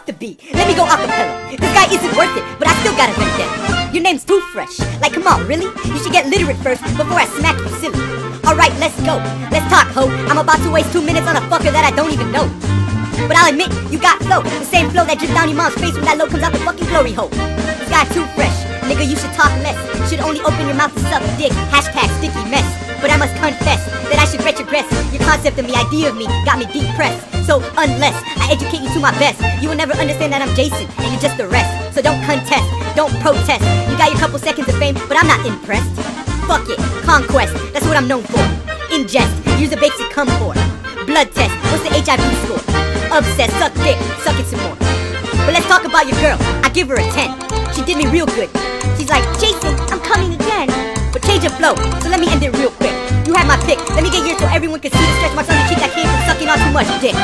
the beat, let me go acapella. This guy isn't worth it, but I still gotta rent them. Your name's too fresh. Like, come on, really? You should get literate first before I smack you silly. Alright, let's go. Let's talk, ho. I'm about to waste 2 minutes on a fucker that I don't even know. But I'll admit, you got flow. The same flow that drips down your mom's face when that low comes out the fucking glory hole. This guy too fresh. Nigga, you should talk less. Should only open your mouth to suck dick. Hashtag sticky mess. But I must confess that I should retrogress. Your concept and the idea of me got me depressed. So unless I educate you to my best, you will never understand that I'm Jason and you're just the rest. So don't contest, don't protest. You got your couple seconds of fame, but I'm not impressed. Fuck it, conquest, that's what I'm known for. Ingest, use the basic come for. Blood test, what's the HIV score? Obsessed, suck dick, suck it some more. But let's talk about your girl, I give her a 10. She did me real good. She's like, Jason, I'm coming again. But change your flow, so let me end it real quick. You had my pick, let me get yours so everyone can see the stretch marks on your cheek that came from sucking on too much dick.